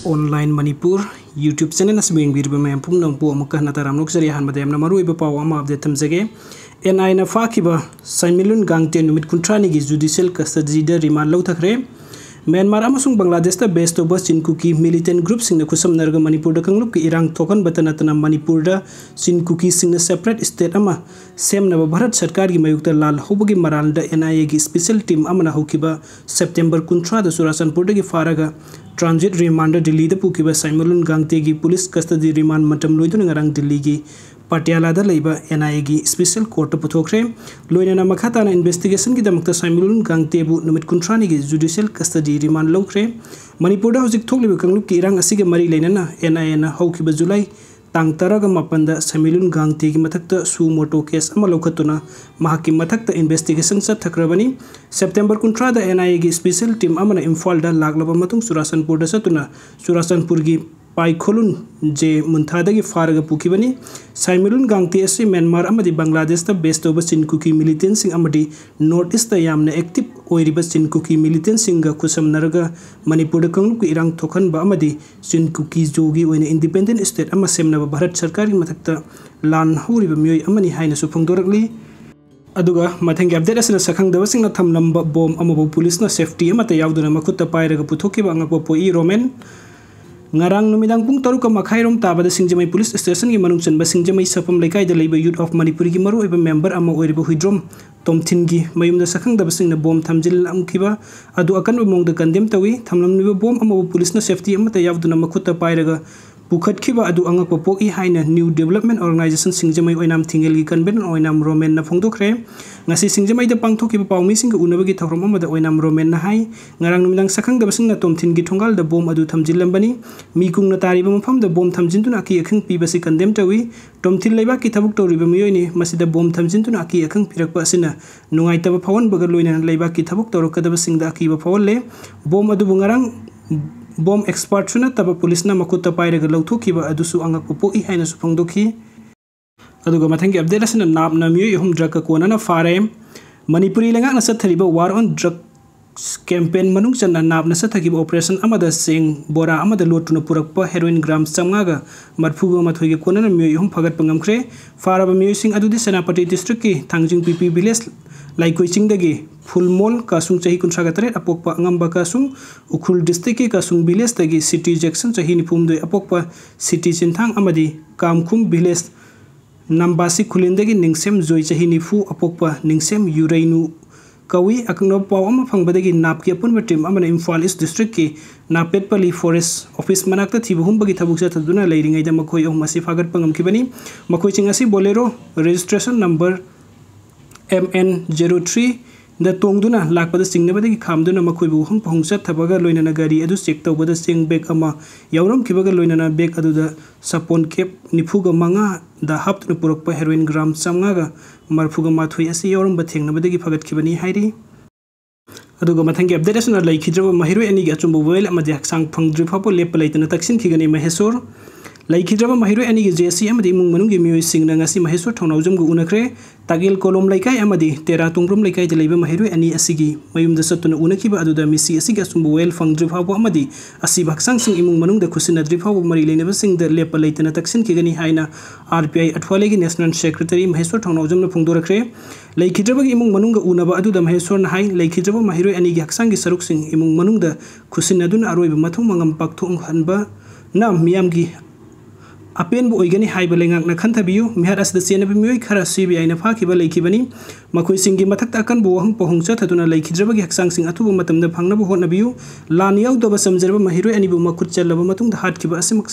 Online Manipur YouTube channel na sabing bir bama pung nang po makah na taram nok sari han madam na maru iba paw ama update tam jage NI na fakiba Saimilun gangte numit kuntrani gi judicial custody da remand law thakre Myanmar amasung Bangladesh ta based over Sin Kuki militant group sing na kusam narga Manipur da kanglup ki irang thokan batana tana Manipur da Sin Kuki sing na separate state ama sem na Bharat sarkar gi mayukta lal hobagi maral da NIA gi special team amana hokiba September kuntra da Surasanpur da gi faraga transit remand Delhi da pukiba Saimilun gangte gi police custody remand matam loidun ngarang Delhi gi Patiala da leiba NIA gi special court puthokre loinana makhata na investigation gi damakta Saimilun gangte bu numit kuntrani gi judicial custody remand lokre Manipur da hojik thokliba kanglup ki irang asige mari leinana NIA na haukiba July tang taraga mapanda Saimilun gangte gi mathakta su moto case ama lokhatuna mahaki mathakta investigation sa thakrabani September kuntra da NIA gi special team amana Imphal da laglaba matung Surasanpur da satuna Surasanpur gi Pai Kholun je munthadagi faraga pukibani Saimilun gangte ase Myanmar amadi Bangladesh ta based over Sin Kuki militant sing amadi North East ta yamna active oiriba Sin Kuki militant sing ga kusam naraga Manipur da kanglup ki irang thokan ba amadi Sin Kuki jogi oina independent state ama semna ba Bharat sarkar gi mathakta lan huriba myoi amani haina su phongdorakli aduga mathengi update asina sakhang daba sing na thamlamba bom amabu police na safety amata yauduna makhutta pairaga puthokiba angakpa poi Roman Ngarang numidang pung taru ka makhairom tabada Singjamai police station gi manung chanba Singjamai sapam lekai da leiba youth of Manipur gi maru iba member ama oiriba huidrom tomthin gi mayum da sakhang da basing na bom thamjil amkiba adu akan mong da condemn tawi thamlam niba bom ama police na safety ama ta yawduna makhuta pairaga Bukhat kiba adu angak popok I haina new development organization Singjamai oinam thingel gi convention oinam Roman na phongdokre ngasi Singjamai da pangthokiba pawmi sing unaba gi thawrom ama da oinam Roman na hai ngarang numidang sakhang da basing na tomthin gi thongal da bom adu thamjilambani mikung na tariba mafam da bom thamjintuna aki akhang pibasi condemn tawi tomthin leiba ki thabuk toriba miyoi masida bom thamjintuna aki akhang pirakpa asina nungaitaba phawon baga loina leiba ki thabuk torokadaba sing da aki ba phawole bom adu bungarang Bom expert suna taba police na makuta pairaga lauthokiba adusu angak popo I haina su phongdokhi aduga mathangi update asina nab na miyoi hum drug ka kona na fare Manipuri lenga na sathariba war on drugs campaign manung channa nab na sathagiba operation amada sing bora amada lotuna purakpa heroin gram samgaga marphuga mathoige kona na miyoi hum phagat pangamkhre faraba miyoi sing adudi Senapati district ki thangjing PP village Laikoi dagi Fulmol kasung chahi kunsaga taret apokpa ngamba kasung Ukhul district ki kasung village dagi City Jackson chahi nipumdoi apokpa City Chinthang amadi Kamkhum village Nambasi khulindagi ningsem zoi chahi nifu apokpa ningsem Urainu kawi akangno paw ama phangbadagi napki apunba team amana Imphal East district ki Napetpali forest office manakta thibhum bagi thabuk sa thaduna leiringai da makhoi masi phagat pangam kibani makhoi chingasi bolero registration number MN03 da tongduna lakpada singnabadagi khamduna makhoi bu hum phongsa thabaga loinana gari adu check tawbada sing bag ama yawram kibaga loinana bag adu da sapon cap nifuga manga da haptuna purakpa heroin gram samngaga marfuga mathoi asi yawram ba thengnabadagi phagat kibani hairi aduga mathangi update asuna laikhidraba mahiroi ani gi achumbu wel amadi haksang phangdri phapo lepa laitana taksin khigani mahesor Laikhidraba mahiroi ani gi JC amadi imung manung gi miyoi singna ngasi mahesor thonawjam gu unakre tagil kolom laikai amadi tera tungrum laikai de leiba mahiroi ani asigi mayum da satuna unakiba aduda misi asiga sumbu wel fangdri phapo amadi asi baksang sing imung manung da khusina dri phapo mari leineba sing da lepa laitana taksin khigani haina RPI athwale gi national secretary mahesor thonawjam na phungdorakre Laikhidraba gi imung manung ga unaba aduda mahesor na hai laikhidraba mahiroi ani gi haksang gi saruk sing imung manung da khusina dun aroiba mathung mangam pakthong hanba na miyam gi apen bu oigani haiba lengak na khanthabiu mihar asda senabi miyoi khara CBI na phakiba leikibani makhoi singi mathakta akan bu hang pohungcha thaduna leikhidraba gi haksang sing athubu matamda phangnabu hotnabiu lan yaudaba samjerba mahiroi ani bu makhut chalaba matung da hatkiba asimak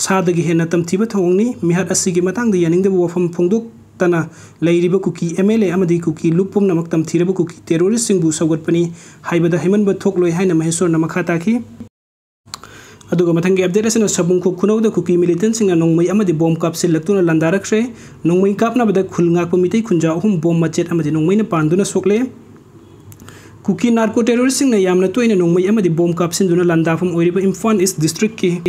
sadagi hena tamthiba thongni mihar asigi matang da yaningda bu wafam phongdok tana leiriba Kuki MLA amadi Kuki lupum namak tamthiraba Kuki terrorist sing bu sawgatpani haibada himanba thokloi haina mahesor na makhata ki aduga mathangi update asina sabung ko khunau da Kuki militant singa Nongmei amadi bom kapsil laktuna landarakre Nongmei KAPNABADA khulngakpa MEETEI Khunja ahum Bom Machet Amadi Nongmeina Panduna Sokle Kuki narco terrorist singna yamna toina Nongmei amadi bom kapsin duna landafam oiriba Imphal East district ki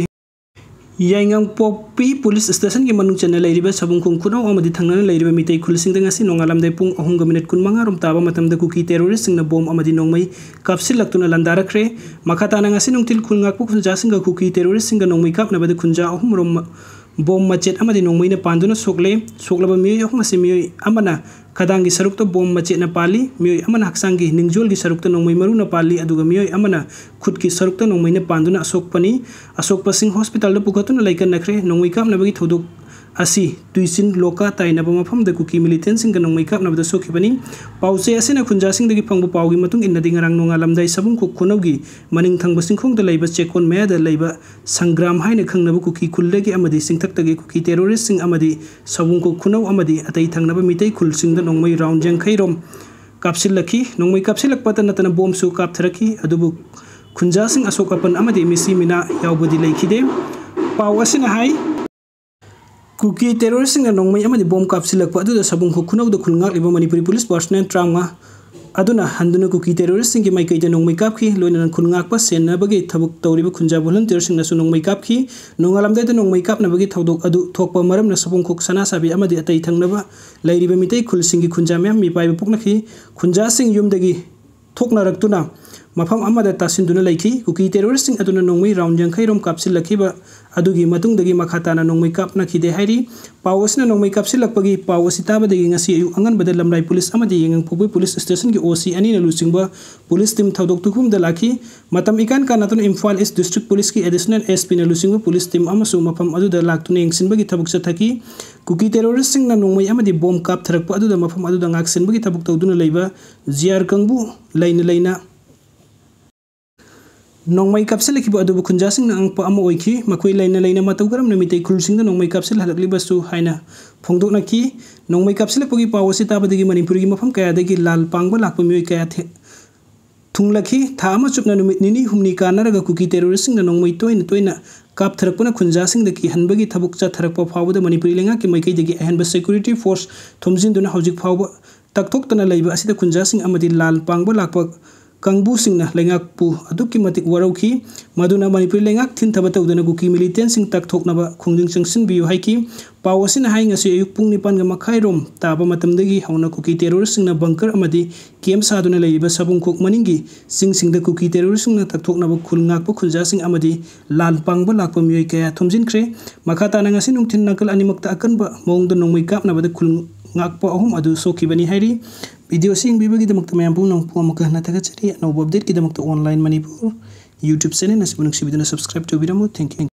Yaingang Popi Police Station ki manung channel lairiba sabung kung kunaw amadi thangna lairiba mitei khulsing dang asi nongalam dai pung 3 kun manga rom taba matam da Kuki terrorist sing na bom amadi nongmei kapsil laktuna landara kre makata nang asi nungtil khulngak pu khunja sing ga Kuki terrorist sing ga nongmei kap na bada khunja ahum rom Bom Machet Amadi Nongmeina Panduna Sokle Soklaba miyo ahum asi miyo amana kadangi sarukta Bom Machet na pali miyo amana haksangi ningjol gi sarukta nongmei maru na pali aduga miyo amana khut ki sarukta Nongmeina Panduna Sokpani Asokpa Singh Hospital da pukatuna laikan nakre nongmei kap na bagi thodok asi tuisin loka taina ba mafam da Kuki Millitant sing ga nongmei kap na bada sokhibani pause asina khunja sing dagi phangbu pawgi matung inna dingarang nongalam dai sabung ko khunawgi maning thangba singkhong da leiba chekon meya da leiba sangram haina khangna Kuki kullegi amadi singthak tagi Kuki terrorist sing amadi sabung ko khunaw amadi atai thangna ba mitei khul sing da nongmei round jang khairom kapsil lakhi nongmei kapsil lakpata natana bom su kap tharaki adubu khunja sing asokapan amadi misi mina yaubodi laikhide paw asina hai Kuki terrorist sing nongmei amadi bom kapsilak pa adu da sabung ko khunaw da khulngak liba manipuri police personnel trauma aduna handuna Kuki terrorist sing ki mai kaida nongmei kapki loina khulngak pa senna bagi thabuk tawriba khunja volunteer sing na su nongmei kapki nongalam da nongmei kap na bagi thodok adu thokpa maram na sabung ko sana sabi amadi atai thangnaba lairiba mitei khul sing ki khunja mem mi paiba puknaki khunja sing yum dagi thokna raktuna mafam amada tasinduna laiki Kuki terrorist sing aduna nongmei round jang khairom kapsil lakhiba adugi matung dagi makhata na nongmei kap na khide hairi pawasna nongmei kapsil lakpagi pawasita ba dagi ngasi ayu angan badal lamrai police amadi yengang phoboi police station ki OC ani na lusingba police team thodok tukum da lakhi matam ikan ka natun Imphal East district police ki additional SP na lusingba police team amasu mafam adu da laktuna yengsinba gi thabuk sathaki Kuki terrorist sing na nongmei amadi bom kap tharakpa adu da mafam adu da ngaksenba gi thabuk tawduna leiba jiar kangbu laina Nongmei kapsil ki ba adu khunja sing na angpa ama oiki makoi laina matau garam na mitei khul sing da nongmei kapsil halakli basu haina phongdok na ki nongmei kapsil pagi pawasi ta badagi manipuri gi mafam kaya dagi lal pangba lakpa mioi kaya the thunglakhi tha ama chupna numit nini humni kanaraga Kuki terrorist sing na nongmei toina kap tharakpuna khunja sing da ki hanbagi thabuk cha tharakpa phawba da manipuri lenga ki maikai dagi ahenba security force thomjin duna hojik phawba takthok tana leiba asida khunja sing amadi lal pangba lakpa Kangbu sing na lengak pu aduk ki matik warauki maduna manipuri lengak thin thaba tawdana Kuki Millitant sing tak thok na ba khungjing changsin biu haiki pawasin hai ngasi ayuk pung 9 ga makhai rom taba matam dagi hauna Kuki terrorist sing na bunker amadi kem saduna leiba sabung kok maningi sing da Kuki terrorist sing na tak thok na ba khulngak pu khunja sing amadi lal pangba lakpa mioi kaya thomjin kre makhata na ngasi nungthin nakal animak ta akan ba mong da nongmei kap na ba da khulngak pa ahum adu sokibani hairi Video sing bibagi damak tamayang pung nang puwa makah natagachari no update ki damak ta online manipur YouTube channel na sibunang sibiduna subscribe to video mo thank you